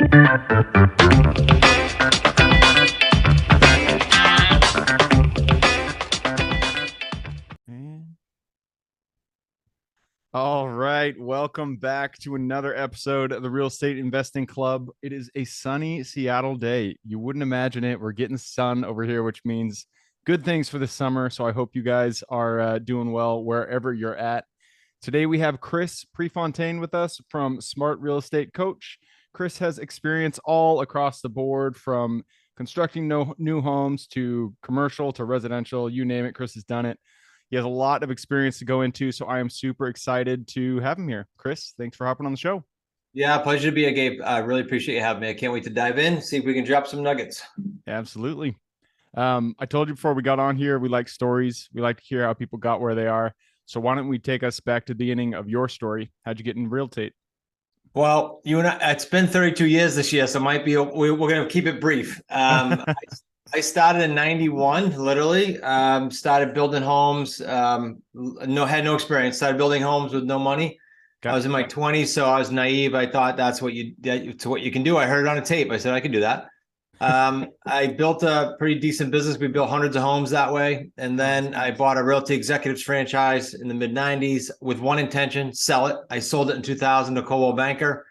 All right, welcome back to another episode of the Real Estate Investing Club. It is a sunny Seattle day. You wouldn't imagine it. We're getting sun over here, which means good things for the summer. So I hope you guys are doing well wherever you're at. Today we have Chris Prefontaine with us from Smart Real Estate Coach. Chris has experience all across the board, from constructing new homes to commercial to residential. You name it, Chris has done it. He has a lot of experience to go into, so I am super excited to have him here. Chris, thanks for hopping on the show. Yeah, pleasure to be here, Gabe. I really appreciate you having me. I can't wait to dive in, see if we can drop some nuggets. Absolutely. I told you before we got on here, we like stories. We like to hear how people got where they are. So why don't we take us back to the beginning of your story? How'd you get in real estate? Well, you and I, it's been 32 years this year, so we're going to keep it brief. I started in 91, literally. Started building homes. Had no experience. Started building homes with no money. I was in my 20s, so I was naive. I thought that's what you can do. I heard it on a tape. I said I could do that. I built a pretty decent business. We built hundreds of homes that way. And then I bought a realty executives franchise in the mid 90s with one intention: sell it. I sold it in 2000 to Coldwell Banker.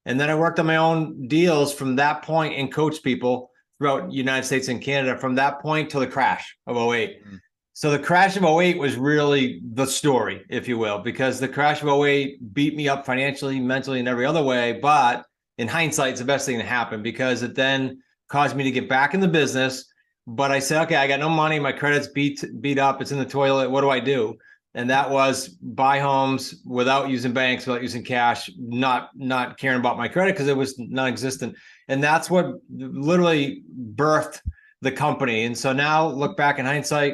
And then I worked on my own deals from that point and coached people throughout the United States and Canada from that point till the crash of 08. Mm-hmm. So the crash of 08 was really the story, if you will, because the crash of 08 beat me up financially, mentally, and every other way. But in hindsight, it's the best thing to happen, because it then caused me to get back in the business. But I said, okay, I got no money. My credit's beat up. It's in the toilet. What do I do? And that was buy homes without using banks, without using cash, not caring about my credit because it was non-existent. And that's what literally birthed the company. And so now look back in hindsight,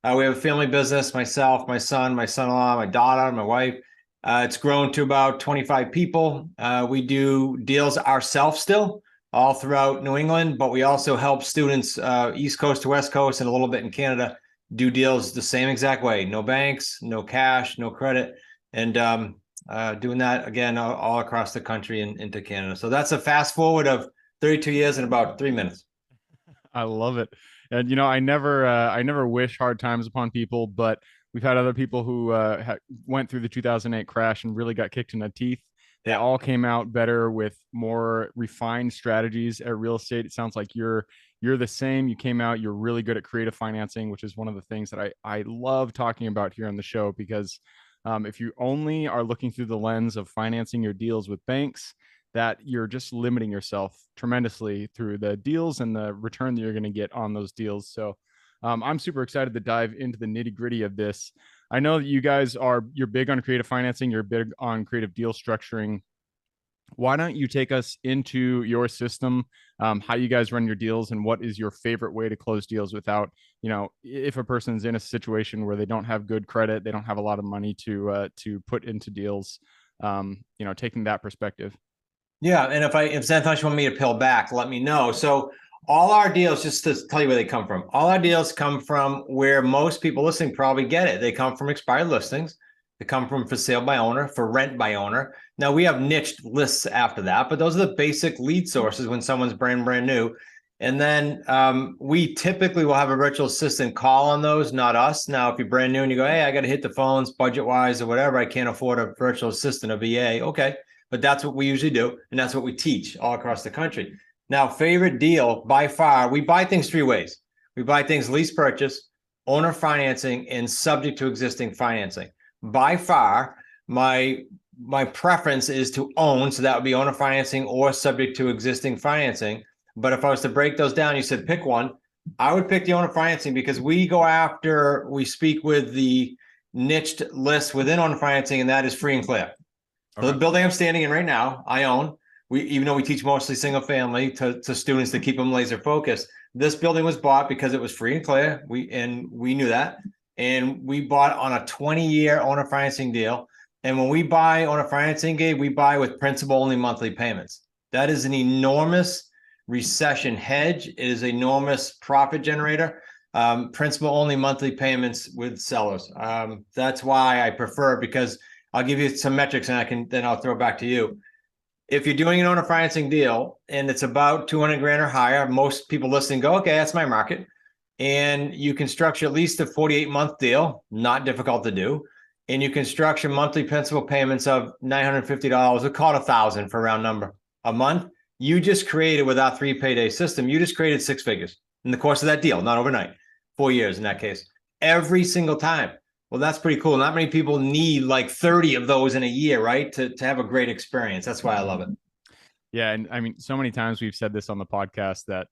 we have a family business, myself, my son, my son-in-law, my daughter, my wife. It's grown to about 25 people. We do deals ourselves still all throughout New England, but we also help students East Coast to West Coast and a little bit in Canada do deals the same exact way. No banks, no cash, no credit. And doing that, again, all across the country and into Canada. So that's a fast forward of 32 years in about 3 minutes. I love it. And, you know, I never wish hard times upon people, but we've had other people who went through the 2008 crash and really got kicked in the teeth. They all came out better with more refined strategies at real estate. It sounds like you're the same. You came out, you're really good at creative financing, which is one of the things that I love talking about here on the show, because if you only are looking through the lens of financing your deals with banks, that you're just limiting yourself tremendously through the deals and the return that you're going to get on those deals. So I'm super excited to dive into the nitty gritty of this. I know that you guys you're big on creative financing. You're big on creative deal structuring. Why don't you take us into your system, how you guys run your deals, and what is your favorite way to close deals without, you know, if a person's in a situation where they don't have good credit, they don't have a lot of money to put into deals, you know, taking that perspective. Yeah, and if sometimes you want me to peel back, let me know. So all our deals, just to tell you where they come from, all our deals come from where most people listening probably get it. They come from expired listings. They come from for sale by owner, for rent by owner. Now we have niched lists after that, but those are the basic lead sources when someone's brand new. And then we typically will have a virtual assistant call on those, not us. Now, if you're brand new and you go, hey, I got to hit the phones budget-wise or whatever, I can't afford a virtual assistant, a VA. Okay. But that's what we usually do. And that's what we teach all across the country. Now, favorite deal by far, we buy things three ways. We buy things lease purchase, owner financing, and subject to existing financing. By far, my preference is to own. So that would be owner financing or subject to existing financing. But if I was to break those down, you said pick one, I would pick the owner financing, because we speak with the niched list within owner financing, and that is free and clear. Okay. So the building I'm standing in right now, I own. Even though we teach mostly single family to students to keep them laser focused, this building was bought because it was free and clear. We knew that. And we bought on a 20-year owner financing deal. And when we buy owner financing, Gabe, we buy with principal only monthly payments. That is an enormous recession hedge. It is an enormous profit generator. Principal only monthly payments with sellers. That's why I prefer it, because I'll give you some metrics and I'll throw it back to you. If you're doing an owner financing deal and it's about 200 grand or higher, most people listening go, okay, that's my market. And you can structure at least a 48-month deal, not difficult to do. And you can structure monthly principal payments of $950, we'll call it 1,000 for a round number a month. You just created, with our 3 payday system, you just created 6 figures in the course of that deal, not overnight, 4 years in that case, every single time. Well, that's pretty cool. Not many people need like 30 of those in a year, right? To have a great experience. That's why I love it. Yeah, and I mean, so many times we've said this on the podcast that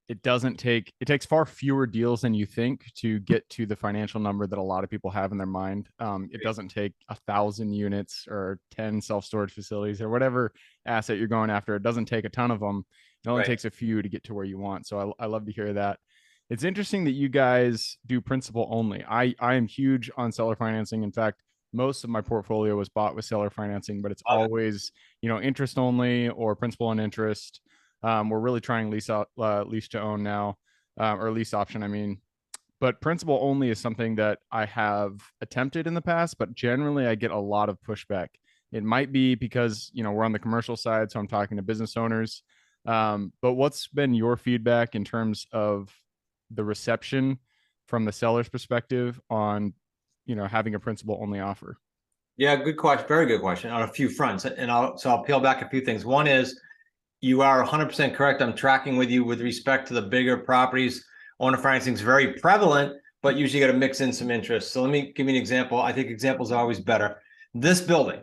it takes far fewer deals than you think to get to the financial number that a lot of people have in their mind. It doesn't take 1,000 units or 10 self-storage facilities or whatever asset you're going after. It doesn't take a ton of them. It only takes a few to get to where you want. So I love to hear that. It's interesting that you guys do principal only. I am huge on seller financing. In fact, most of my portfolio was bought with seller financing, but it's always, interest only or principal and interest. We're really trying lease to own now, or lease option, I mean. But principal only is something that I have attempted in the past, but generally I get a lot of pushback. It might be because, we're on the commercial side, so I'm talking to business owners. But what's been your feedback in terms of the reception from the seller's perspective on, having a principal only offer? Yeah, good question. Very good question on a few fronts. And I'll peel back a few things. One is, you are 100% correct. I'm tracking with you with respect to the bigger properties. Owner financing is very prevalent, but usually got to mix in some interest. So let me give you an example. I think examples are always better. This building,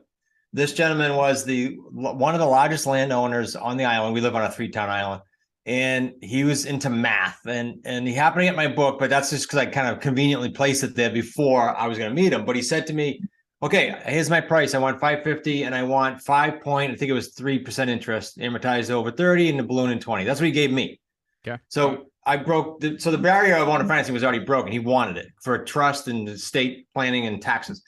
this gentleman was one of the largest landowners on the island. We live on a 3-town island, and he was into math. And he happened to get my book, but that's just because I kind of conveniently placed it there before I was going to meet him. But he said to me, okay, here's my price. I want 550 and I want 3% interest amortized over 30 and the balloon in 20. That's what he gave me. Okay. So the barrier of owner financing was already broken. He wanted it for trust and estate planning and taxes.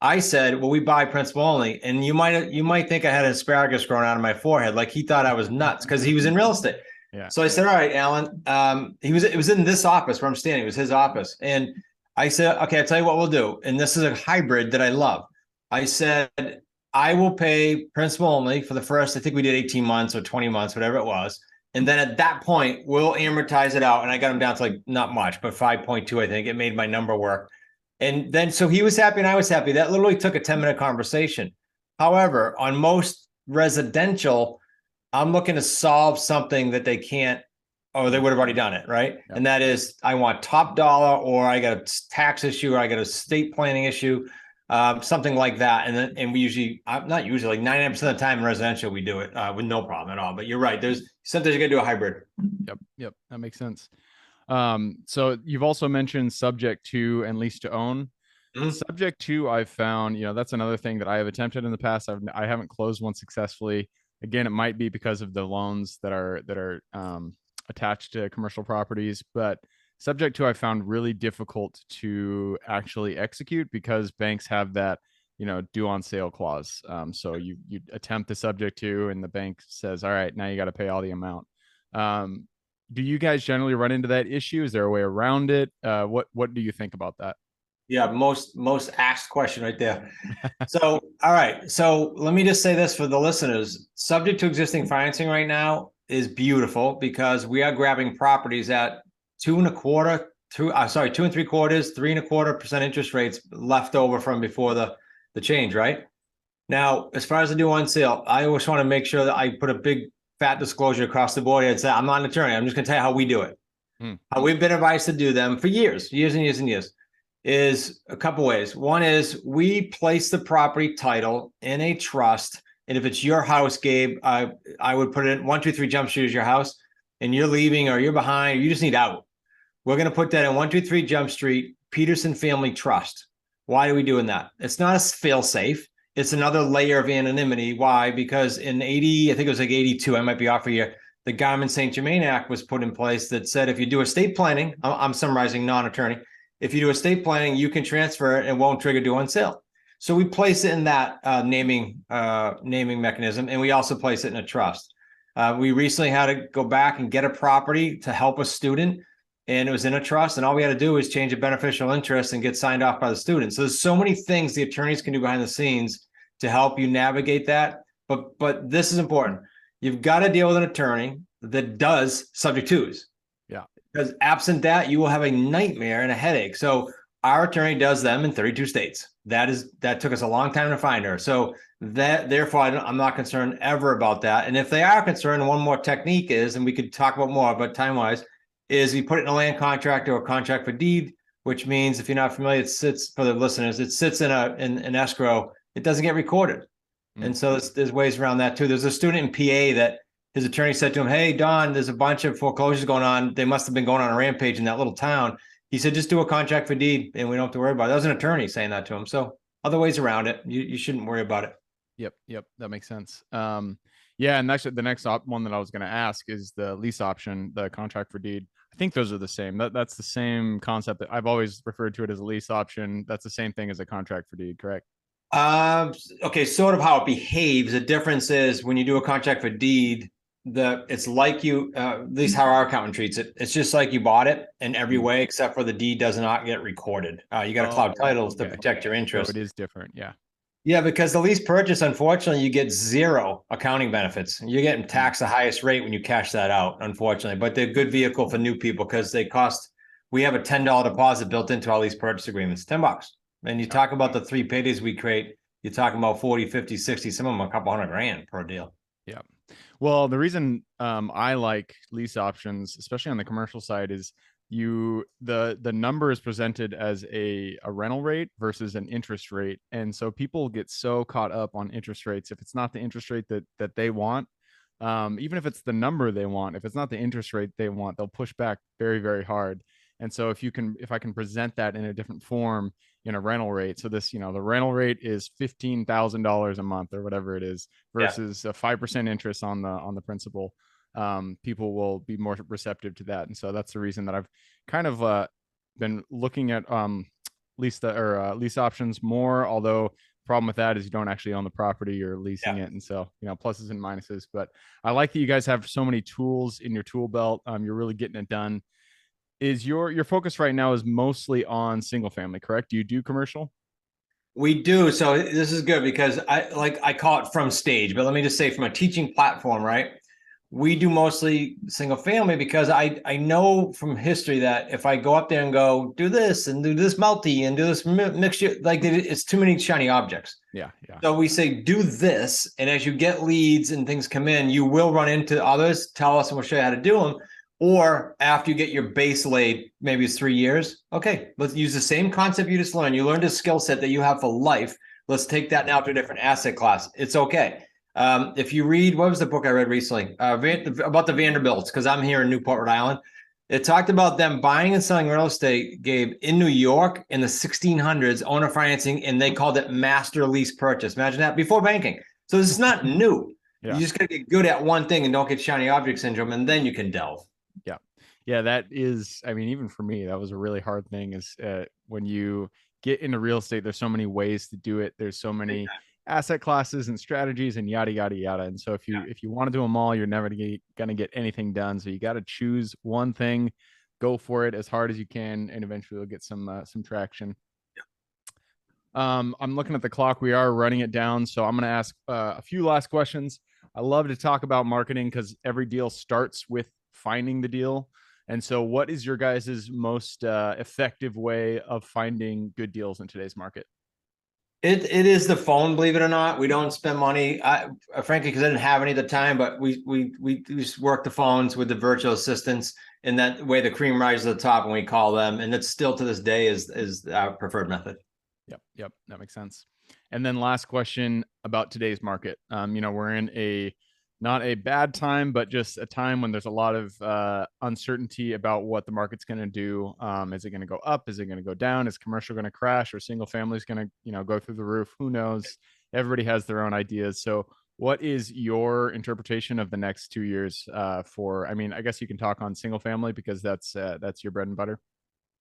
I said, well, we buy principal only. And you might think I had asparagus growing out of my forehead. Like he thought I was nuts because he was in real estate. Yeah. So I said, all right, Alan, it was in this office where I'm standing. It was his office. And I said, okay, I'll tell you what we'll do. And this is a hybrid that I love. I said, I will pay principal only for the first, I think we did 18 months or 20 months, whatever it was. And then at that point, we'll amortize it out. And I got him down to like not much, but 5.2, I think. It made my number work. And then, so he was happy and I was happy. That literally took a 10-minute conversation. However, on most residential, I'm looking to solve something that they can't, or they would have already done it, right? Yep. And that is, I want top dollar, or I got a tax issue, or I got a state planning issue, something like that. And we usually, not usually, like 99% of the time in residential, we do it with no problem at all. But you're right. There's sometimes you got to do a hybrid. Yep. That makes sense. So you've also mentioned subject to and lease to own. Mm-hmm. Subject to, I've found, that's another thing that I have attempted in the past. I haven't closed one successfully. Again, it might be because of the loans that are attached to commercial properties, but subject to I found really difficult to actually execute because banks have that, due on sale clause. So you attempt the subject to, and the bank says, all right, now you got to pay all the amount. Do you guys generally run into that issue? Is there a way around it? What do you think about that? Yeah, most asked question right there. So, all right. So let me just say this for the listeners. Subject to existing financing right now is beautiful because we are grabbing properties at 2.25, 2.75, 3.25% interest rates left over from before the change, right? Now, as far as the due on sale, I always want to make sure that I put a big fat disclosure across the board and say, I'm not an attorney. I'm just going to tell you how we do it. How we've been advised to do them for years and years and years is a couple ways. One is we place the property title in a trust. And if it's your house, Gabe, I would put it in 123 Jump Street is your house and you're leaving or you're behind, or you just need out. We're going to put that in 123 Jump Street, Peterson Family Trust. Why are we doing that? It's not a fail safe. It's another layer of anonymity. Why? Because in 80, I think it was like 82, I might be off a year, the Garment St. Germain Act was put in place that said if you do estate planning, I'm summarizing non-attorney, if you do estate planning, you can transfer it and won't trigger due on sale. So we place it in that naming mechanism, and we also place it in a trust. We recently had to go back and get a property to help a student, and it was in a trust, and all we had to do is change a beneficial interest and get signed off by the student. So there's so many things the attorneys can do behind the scenes to help you navigate that. But this is important. You've got to deal with an attorney that does subject twos. Yeah. Because absent that, you will have a nightmare and a headache. So our attorney does them in 32 states. That took us a long time to find her. So that therefore I'm not concerned ever about that. And if they are concerned, one more technique is, and we could talk about more, but time wise, is we put it in a land contract or a contract for deed, which means if you're not familiar, it sits for the listeners, it sits in an escrow. It doesn't get recorded. And so there's ways around that too. There's a student in PA that his attorney said to him, "Hey, Don, there's a bunch of foreclosures going on. They must have been going on a rampage in that little town." He said, "Just do a contract for deed and we don't have to worry about it." That was an attorney saying that to him. So other ways around it. You shouldn't worry about it. Yep, that makes sense. Yeah, and actually the next one that I was going to ask is the lease option, the contract for deed. I think those are the same. That's the same concept that I've always referred to it as a lease option. That's the same thing as a contract for deed, correct? Okay, sort of how it behaves. The difference is when you do a contract for deed, it's like you at least how our accountant treats it. It's just like you bought it in every way, except for the deed does not get recorded. You got to cloud titles to protect your So interest. it is different. Yeah. Yeah, because the lease purchase, unfortunately, you get zero accounting benefits. You're getting taxed the highest rate when you cash that out, unfortunately. But they're a good vehicle for new people because they cost. We have a $10 deposit built into all these purchase agreements, $10. And you talk about the 3 paydays we create, you're talking about 40, 50, 60, some of them a couple $100,000 per deal. Yeah. Well, the reason I like lease options, especially on the commercial side, is the number is presented as a rental rate versus an interest rate, and so people get so caught up on interest rates. If it's not the interest rate that they want, even if it's the number they want, if it's not the interest rate they want, they'll push back very, very hard. And so if I can present that in a different form in a rental rate, so this, the rental rate is $15,000 a month or whatever it is versus a 5% interest on the principal, people will be more receptive to that. And so that's the reason that I've kind of been looking at lease options more. Although problem with that is you don't actually own the property, you're leasing it, and so pluses and minuses. But I like that you guys have so many tools in your tool belt. You're really getting it done. Is your focus right now is mostly on single family, correct? Do you do commercial? We do. So this is good because I call it from stage, but let me just say from a teaching platform, right? We do mostly single family because I know from history that if I go up there and go do this and do this multi and do this mixture, like it's too many shiny objects. Yeah. So we say do this, and as you get leads and things come in, you will run into others. Tell us, and we'll show you how to do them. Or after you get your base laid, maybe it's 3 years. Okay, let's use the same concept you just learned. You learned a skill set that you have for life. Let's take that now to a different asset class. It's okay. If you read, what was the book I read recently about the Vanderbilts? Because I'm here in Newport, Rhode Island. It talked about them buying and selling real estate, Gabe, in New York in the 1600s, owner financing, and they called it master lease purchase. Imagine that, before banking. So this is not new. You just got to get good at one thing and don't get shiny object syndrome, and then you can delve. Yeah, that is, I mean, even for me, that was a really hard thing is when you get into real estate, there's so many ways to do it. There's so many asset classes and strategies and yada, yada, yada. And so if you want to do them all, you're never going to get anything done. So you got to choose one thing, go for it as hard as you can, and eventually you'll get some traction. I'm looking at the clock. We are running it down. So I'm going to ask a few last questions. I love to talk about marketing because every deal starts with finding the deal. And so what is your guys' most effective way of finding good deals in today's market? It is the phone, believe it or not. We don't spend money, frankly, because I didn't have any at the time. But we just work the phones with the virtual assistants, and that way the cream rises to the top when we call them. And it's still to this day is our preferred method. Yep, that makes sense. And then last question about today's market. We're in not a bad time, but just a time when there's a lot of uncertainty about what the market's going to do. Is it going to go up? Is it going to go down? Is commercial going to crash, or single family is going to, go through the roof? Who knows? Everybody has their own ideas. So what is your interpretation of the next 2 years I guess you can talk on single family because that's your bread and butter.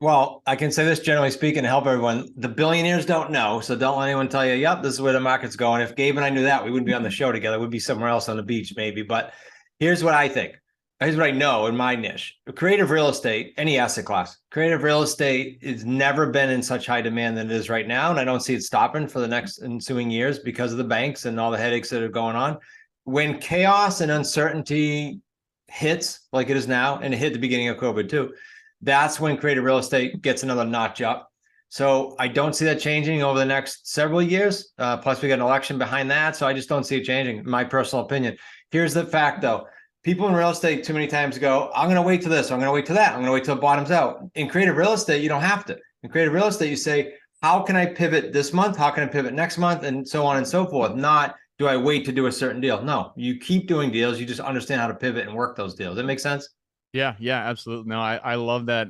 Well, I can say this generally speaking to help everyone. The billionaires don't know, so don't let anyone tell you, yep, this is where the market's going. If Gabe and I knew that, we wouldn't be on the show together. We'd be somewhere else on the beach maybe. But here's what I think. Here's what I know in my niche. Creative real estate, any asset class, creative real estate has never been in such high demand than it is right now. And I don't see it stopping for the next ensuing years because of the banks and all the headaches that are going on. When chaos and uncertainty hits like it is now, and it hit the beginning of COVID too, that's when creative real estate gets another notch up. So I don't see that changing over the next several years. Plus, we got an election behind that. So I just don't see it changing, in my personal opinion. Here's the fact, though. People in real estate too many times go, I'm going to wait till this, I'm going to wait till that, I'm going to wait till it bottoms out. In creative real estate, you don't have to. In creative real estate, you say, how can I pivot this month? How can I pivot next month? And so on and so forth. Not, do I wait to do a certain deal? No, you keep doing deals. You just understand how to pivot and work those deals. That makes sense? Yeah, yeah, absolutely. No, I love that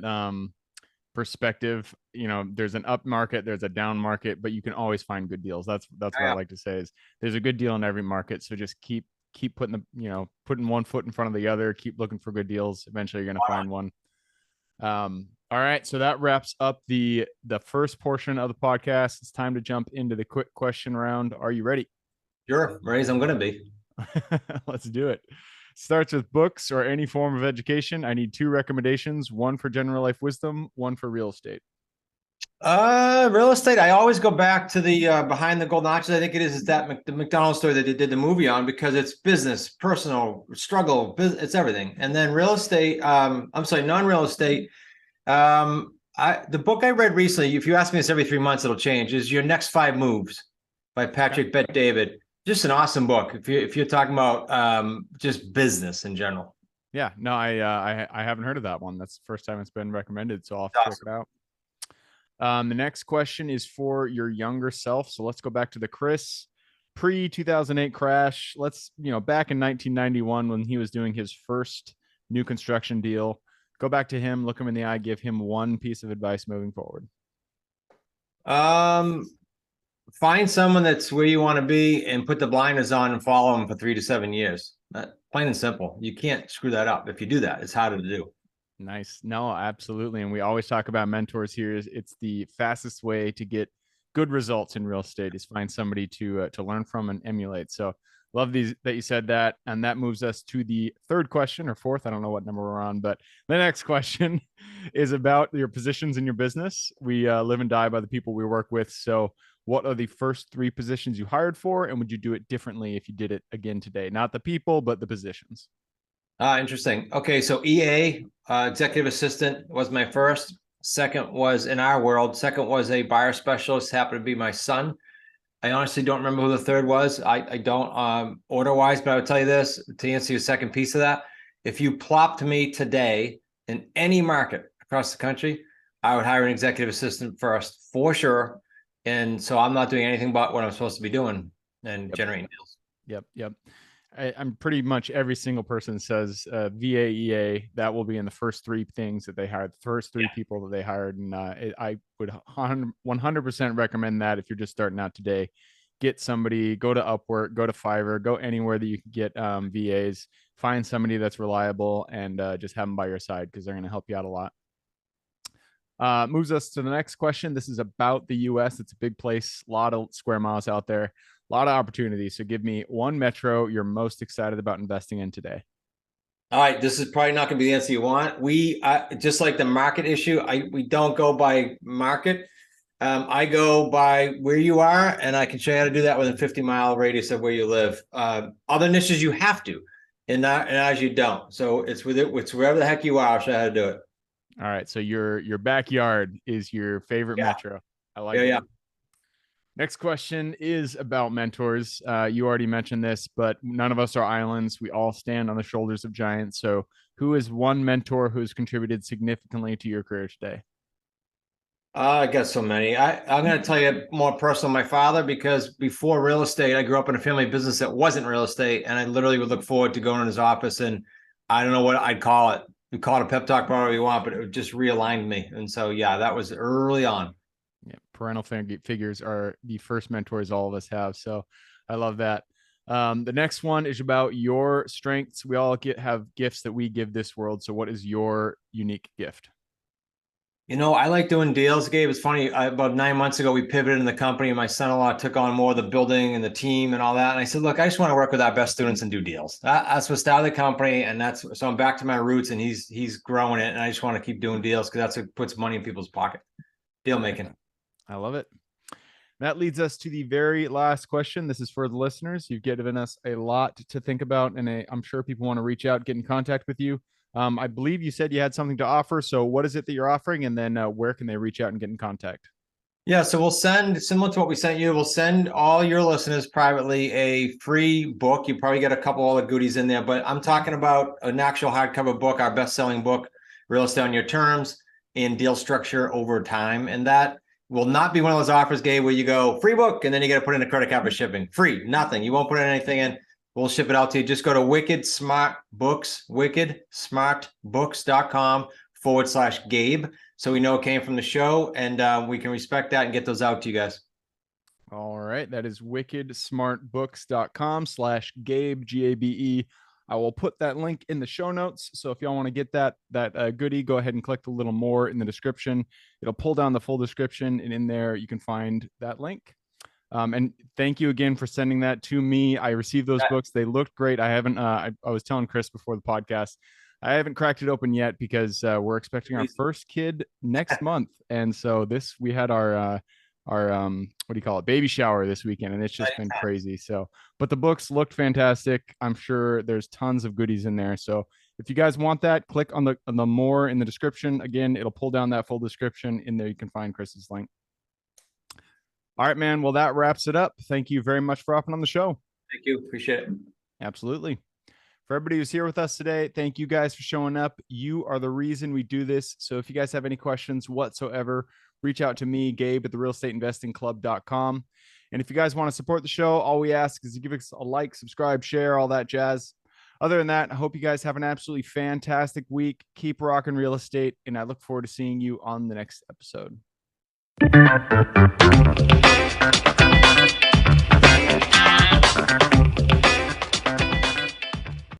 perspective. There's an up market, there's a down market, but you can always find good deals. That's what I Yeah. like to say is there's a good deal in every market. So just keep putting putting one foot in front of the other, keep looking for good deals. Eventually you're gonna find one. All right, so that wraps up the first portion of the podcast. It's time to jump into the quick question round. Are you ready? Sure, Raise, I'm going to be. Let's do it. Starts with books or any form of education. I need two recommendations, one for general life wisdom, one for real estate. Real estate. I always go back to the behind the gold notches. I think it is that the McDonald's story that they did the movie on because it's business, personal struggle, it's everything. And then real estate. I'm sorry, non-real estate. The book I read recently. If you ask me this every 3 months, it'll change. Is Your Next Five Moves by Patrick Bet David. Just an awesome book. If you're talking about just business in general. Yeah, no, I haven't heard of that one. That's the first time it's been recommended, so I'll check it out. The next question is for your younger self. So let's go back to the Chris pre 2008 crash. Let's, back in 1991 when he was doing his first new construction deal, go back to him, look him in the eye, give him one piece of advice moving forward. Find someone that's where you want to be and put the blinders on and follow them for 3 to 7 years. Plain and simple. You can't screw that up. If you do that, it's harder to do. Nice. No, absolutely. And we always talk about mentors here. It's the fastest way to get good results in real estate is find somebody to learn from and emulate. So love these that you said that. And that moves us to the third question or fourth. I don't know what number we're on, but the next question is about your positions in your business. We live and die by the people we work with. So what are the first three positions you hired for? And would you do it differently if you did it again today? Not the people, but the positions. Interesting. Okay, so EA, executive assistant was my first. Second was in our world. Second was a buyer specialist, happened to be my son. I honestly don't remember who the third was. I don't order wise, but I would tell you this to answer your second piece of that. If you plopped me today in any market across the country, I would hire an executive assistant first for sure. And so I'm not doing anything but what I'm supposed to be doing and generating deals. Yep. I'm pretty much every single person says VAEA. That will be in the first three things that they hired, the first three people that they hired. And I would 100% recommend that if you're just starting out today. Get somebody, go to Upwork, go to Fiverr, go anywhere that you can get VAs. Find somebody that's reliable and just have them by your side because they're going to help you out a lot. Moves us to the next question. This is about the US. It's a big place, a lot of square miles out there, a lot of opportunities. So give me one metro you're most excited about investing in today. All right, this is probably not going to be the answer you want. We just like the market issue. We don't go by market. I go by where you are, and I can show you how to do that within 50-mile radius of where you live. Other niches you have to, and as you don't. So it's wherever the heck you are. I'll show you how to do it. All right, so your backyard is your favorite metro. I like it. Yeah. Next question is about mentors. You already mentioned this, but none of us are islands. We all stand on the shoulders of giants. So, who is one mentor who's contributed significantly to your career today? I got so many. I'm going to tell you more personal. My father, because before real estate, I grew up in a family business that wasn't real estate, and I literally would look forward to going in his office, and I don't know what I'd call it. We call it a pep talk, whatever you want, but it just realigned me. And so, yeah, that was early on. Yeah, parental figures are the first mentors all of us have. So, I love that. The next one is about your strengths. We all have gifts that we give this world. So, what is your unique gift? I like doing deals, Gabe. It's funny. About 9 months ago, we pivoted in the company, and my son-in-law took on more of the building and the team and all that. And I said, "Look, I just want to work with our best students and do deals." That's what started the company, and so I'm back to my roots. And he's growing it, and I just want to keep doing deals because that's what puts money in people's pocket. Deal making. I love it. That leads us to the very last question. This is for the listeners. You've given us a lot to think about, and I'm sure people want to reach out, get in contact with you. I believe you said you had something to offer. So, what is it that you're offering, and then where can they reach out and get in contact? Yeah, so we'll send, similar to what we sent you, we'll send all your listeners privately a free book. You probably get a couple other goodies in there, but I'm talking about an actual hardcover book, our best-selling book, Real Estate on Your Terms and Deal Structure Over Time. And that will not be one of those offers, Gabe, where you go free book and then you got to put in a credit card for shipping. Free, nothing. You won't put in anything in. We'll ship it out to you. Just go to Wicked Smart Books, wickedsmartbooks.com/Gabe. So we know it came from the show, and we can respect that and get those out to you guys. All right. That is wickedsmartbooks.com/Gabe, Gabe. I will put that link in the show notes. So if y'all want to get that goodie, go ahead and click the little more in the description. It'll pull down the full description, and in there you can find that link. And thank you again for sending that to me. I received those books. They looked great. I haven't, I was telling Chris before the podcast, I haven't cracked it open yet because we're expecting our first kid next month. And so we had our what do you call it? Baby shower this weekend. And it's just been crazy. So, but the books looked fantastic. I'm sure there's tons of goodies in there. So if you guys want that, click on the more in the description. Again, it'll pull down that full description. In there you can find Chris's link. All right, man. Well, that wraps it up. Thank you very much for hopping on the show. Thank you. Appreciate it. Absolutely. For everybody who's here with us today, thank you guys for showing up. You are the reason we do this. So if you guys have any questions whatsoever, reach out to me, Gabe, at therealestateinvestingclub.com. And if you guys want to support the show, all we ask is you give us a like, subscribe, share, all that jazz. Other than that, I hope you guys have an absolutely fantastic week. Keep rocking real estate, and I look forward to seeing you on the next episode.